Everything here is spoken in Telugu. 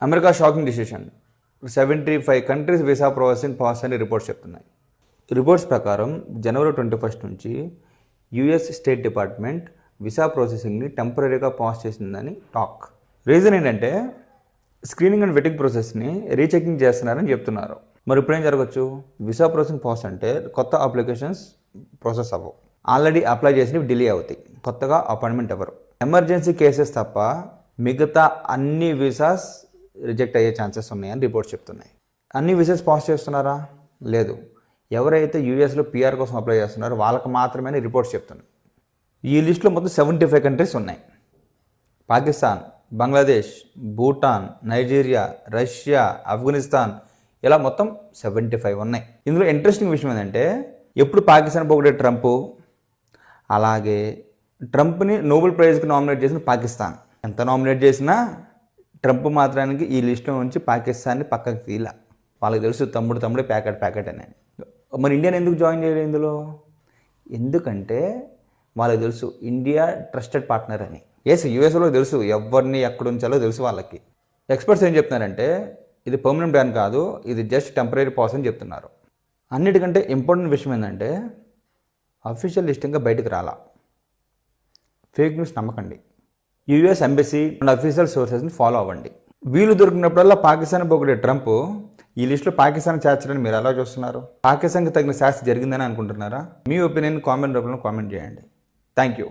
America shocking decision 75 countries visa processing pass అని రిపోర్ట్స్ చెప్తున్నాయి. రిపోర్ట్స్ ప్రకారం జనవరి 21 నుంచి యుఎస్ స్టేట్ డిపార్ట్మెంట్ వీసా ప్రాసెసింగ్ని టెంపరీగా పాస్ చేసిందని టాక్. రీజన్ ఏంటంటే స్క్రీనింగ్ అండ్ వెయిటింగ్ ప్రాసెస్ని రీచెకింగ్ చేస్తున్నారని చెప్తున్నారు. మరి ఇప్పుడేం జరగచ్చు? వీసా ప్రాసెసింగ్ పాస్ అంటే కొత్త అప్లికేషన్స్ ప్రాసెస్ అవ్వవు, ఆల్రెడీ అప్లై చేసినవి డిలే అవుతాయి, కొత్తగా అపాయింట్మెంట్ ఎవరు. ఎమర్జెన్సీ కేసెస్ తప్ప మిగతా అన్ని వీసాస్ రిజెక్ట్ అయ్యే ఛాన్సెస్ ఉన్నాయని రిపోర్ట్స్ చెప్తున్నాయి. అన్ని వీసాస్ పాస్ చేస్తున్నారా? లేదు. ఎవరైతే యూఎస్లో పిఆర్ కోసం అప్లై చేస్తున్నారో వాళ్ళకి మాత్రమే రిపోర్ట్స్ చెప్తున్నాయి. ఈ లిస్టులో మొత్తం 75 కంట్రీస్ ఉన్నాయి. పాకిస్తాన్, బంగ్లాదేశ్, భూటాన్, నైజీరియా, రష్యా, ఆఫ్ఘనిస్తాన్, ఇలా మొత్తం 75 ఉన్నాయి. ఇందులో ఇంట్రెస్టింగ్ విషయం ఏంటంటే ఎప్పుడు పాకిస్తాన్ పొగిడే ట్రంప్, అలాగే ట్రంప్ని నోబెల్ ప్రైజ్కి నామినేట్ చేసిన పాకిస్తాన్. ఎంత నామినేట్ చేసినా ట్రంప్ మాత్రానికి ఈ లిస్టులో నుంచి పాకిస్తాన్ని పక్కకి తీల. వాళ్ళకి తెలుసు తమ్ముడే ప్యాకెట్ అని. మరి ఇండియాని ఎందుకు జాయిన్ చేయలేదు ఇందులో? ఎందుకంటే వాళ్ళకి తెలుసు ఇండియా ట్రస్టెడ్ పార్ట్నర్ అని. యూఎస్లో తెలుసు ఎవరిని ఎక్కడ ఉంచాలో తెలుసు వాళ్ళకి. ఎక్స్పర్ట్స్ ఏం చెప్తున్నారంటే ఇది పర్మనెంట్ బ్యాన్ కాదు, ఇది జస్ట్ టెంపరీ పాస్ అని చెప్తున్నారు. అన్నిటికంటే ఇంపార్టెంట్ విషయం ఏంటంటే అఫీషియల్ లిస్ట్ ఇంకా బయటకు రాలా. ఫేక్ న్యూస్ నమ్మకండి. యూఎస్ ఎంబసీ అండ్ అఫీషియల్ సోర్సెస్ని ఫాలో అవ్వండి. వీలు దొరికినప్పుడల్లా పాకిస్తాన్ పొగిడే ట్రంప్ ఈ లిస్టులో పాకిస్తాన్ చేర్చడానికి మీరు ఎలా చూస్తున్నారు? పాకిస్తాన్కి తగిన శాస్తి జరిగిందని అనుకుంటున్నారా? మీ ఒపీనియన్ కామెంట్ రూపంలో కామెంట్ చేయండి. Thank you.